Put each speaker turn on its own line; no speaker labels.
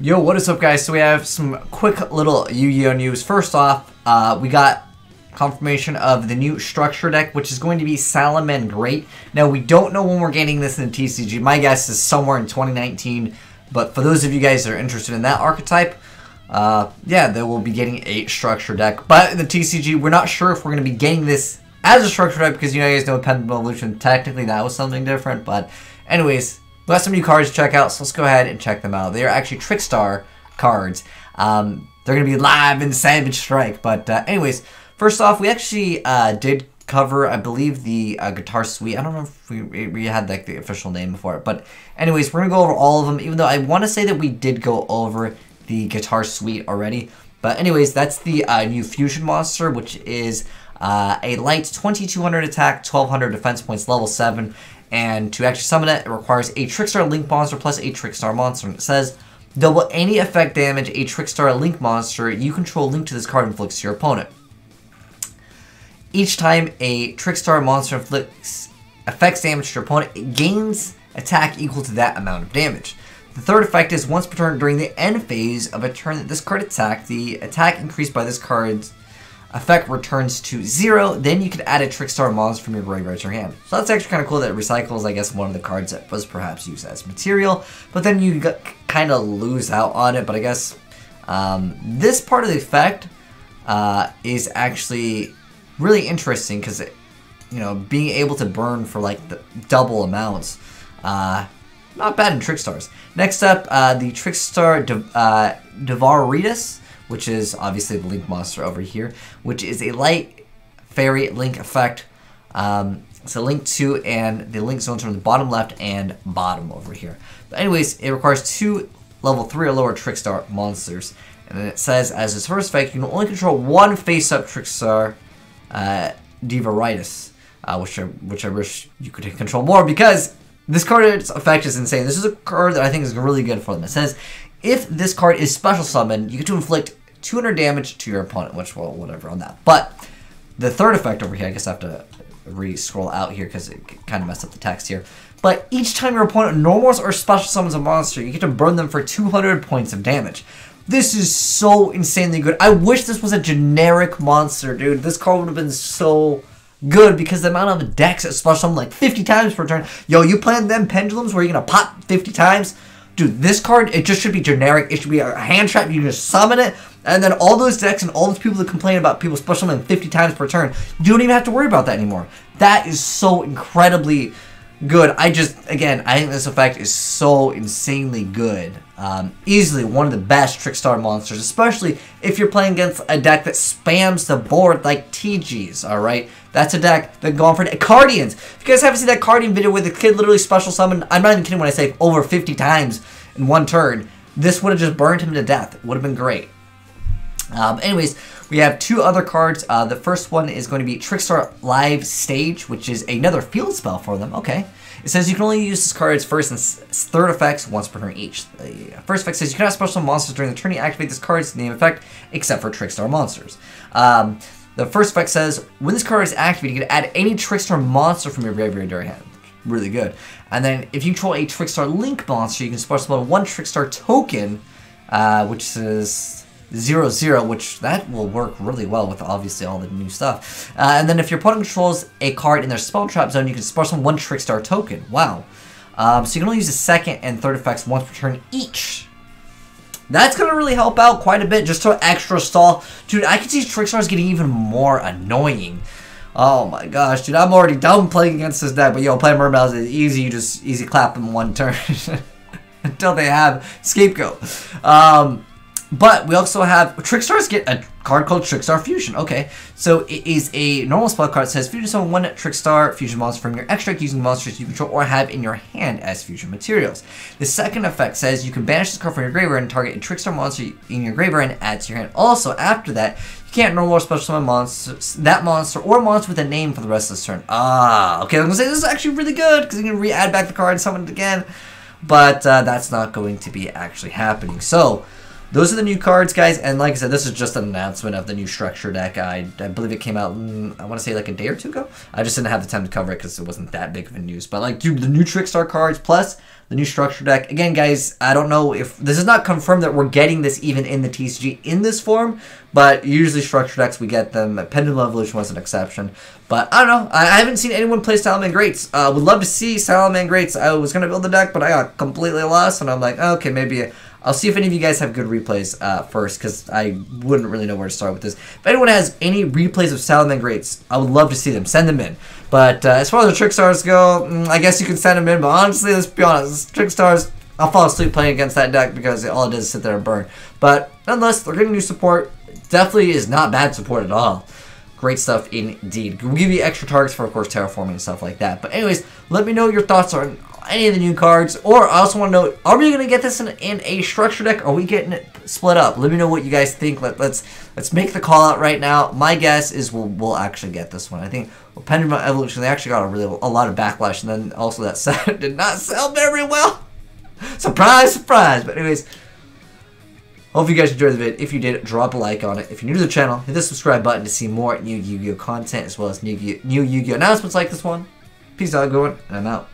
Yo, what is up, guys? So we have some quick little Yu-Gi-Oh news. First off, we got confirmation of the new structure deck, which is going to be Salamander Great. Now, we don't know when we're getting this in the TCG. My guess is somewhere in 2019. But for those of you guys that are interested in that archetype, yeah, they will be getting a structure deck. But in the TCG, we're not sure if we're going to be getting this as a structure deck because you guys know Pendulum Evolution, technically that was something different. But anyways, we got some new cards to check out, so let's go ahead and check them out. They are actually Trickstar cards. They're going to be live in Savage Strike. But anyways, first off, we actually did cover, I believe, the Guitar Suite. I don't know if we had like the official name before it. But anyways, we're going to go over all of them, even though I want to say that we did go over the Guitar Suite already. But anyways, that's the new Fusion Monster, which is a light 2200 attack, 1200 defense points, level 7. And to actually summon it, it requires a Trickstar Link monster plus a Trickstar monster. And it says, double any effect damage a Trickstar Link monster you control linked to this card inflicts to your opponent. Each time a Trickstar monster inflicts effects damage to your opponent, it gains attack equal to that amount of damage. The third effect is once per turn during the end phase of a turn that this card attacked, the attack increased by this card's effect returns to 0, then you can add a Trickstar monster from your graveyard to your hand. So that's actually kind of cool that it recycles, I guess, one of the cards that was perhaps used as material, but then you kind of lose out on it. But I guess this part of the effect is actually really interesting because, you know, being able to burn for like the double amounts, not bad in Trickstars. Next up, the Trickstar Devaritas, which is obviously the Link monster over here, which is a light fairy Link effect. So Link 2, and the Link zones are on the bottom left and bottom over here. But anyways, it requires 2 level 3 or lower Trickstar monsters. And then it says, as its first effect, you can only control one face-up Trickstar Devaritas, which I wish you could control more, because this card's effect is insane. This is a card that I think is really good for them. It says, if this card is special summoned, you get to inflict 200 damage to your opponent, which, well, whatever on that. But the third effect over here, I guess I have to re-scroll out here because it kind of messed up the text here. But each time your opponent normals or special summons a monster, you get to burn them for 200 points of damage. This is so insanely good. I wish this was a generic monster, dude. This card would have been so good because the amount of decks that special summon like 50 times per turn. Yo, you plan them pendulums where you're going to pop 50 times? Dude, this card, it just should be generic. It should be a hand trap. You can just summon it, and then all those decks and all those people that complain about people special summoning 50 times per turn, you don't even have to worry about that anymore. That is so incredibly good. Again, I think this effect is so insanely good. Easily one of the best Trickstar monsters, especially if you're playing against a deck that spams the board like TG's, alright? That's a deck that gone for Cardians. If you guys haven't seen that Cardian video where the kid literally special summoned, I'm not even kidding when I say over 50 times in one turn, this would have just burned him to death. It would have been great. Anyways, we have 2 other cards. The first one is going to be Trickstar Live Stage, which is another field spell for them. Okay. It says you can only use this card's first and third effects once per turn each. The first effect says you cannot special monsters during the turn you activate this card's name effect, except for Trickstar monsters. The first effect says, when this card is activated, you can add any Trickstar monster from your graveyard to your hand. Really good. And then, if you control a Trickstar Link monster, you can special summon 1 Trickstar token, which is 0/0, which that will work really well with obviously all the new stuff. And then, if your opponent controls a card in their spell trap zone, you can special summon 1 Trickstar token. Wow. So you can only use the second and third effects once per turn each. That's going to really help out quite a bit, just to extra stall. Dude, I can see Trickstars getting even more annoying. Oh my gosh, dude, I'm already done playing against this deck, but yo, playing Mermails is easy. You just easy clap them one turn until they have Scapegoat. But we also have Trickstars get a card called Trickstar Fusion. Okay, so it is a normal spell card that says fusion summon 1 Trickstar Fusion monster from your extra deck using monsters you control or have in your hand as fusion materials. The second effect says you can banish this card from your graveyard and target a Trickstar monster in your graveyard and add to your hand. Also, after that, you can't normal or special summon that monster or monster with a name for the rest of this turn. Ah, okay, I'm gonna say this is actually really good because you can re-add back the card and summon it again, but that's not going to be actually happening. So those are the new cards, guys. And like I said, this is just an announcement of the new structure deck. I believe it came out, I want to say like a day or two ago. I just didn't have the time to cover it because it wasn't that big of a news. But like, dude, the new Trickstar cards plus the new structure deck. Again, guys, I don't know if this is not confirmed that we're getting this even in the TCG in this form, but usually structure decks, we get them. Pendulum Evolution was an exception. But I don't know. I haven't seen anyone play Salamangreat Greats. Would love to see Salamangreat Greats. I was going to build the deck, but I got completely lost, and I'm like, okay, maybe I'll see if any of you guys have good replays first, because I wouldn't really know where to start with this. If anyone has any replays of Salamangreat Greats, I would love to see them. Send them in. But as far as the Trickstars go, I guess you can send them in, but honestly, let's be honest, Trickstars, I'll fall asleep playing against that deck because all it does is sit there and burn. But nonetheless, they're getting new support. Definitely is not bad support at all. Great stuff indeed. We'll give you extra targets for, of course, terraforming and stuff like that. But anyways, let me know your thoughts on any of the new cards. Or I also want to know, are we going to get this in a structure deck? Or are we getting it split up? Let me know what you guys think. Let's make the call out right now. My guess is we'll actually get this one. I think Pendulum Evolution, they actually got a lot of backlash. And then also that set did not sell very well. Surprise, surprise. But anyways, hope you guys enjoyed the vid. If you did, drop a like on it. If you're new to the channel, hit the subscribe button to see more new Yu-Gi-Oh content as well as new Yu-Gi-Oh announcements like this one. Peace out, everyone, and I'm out.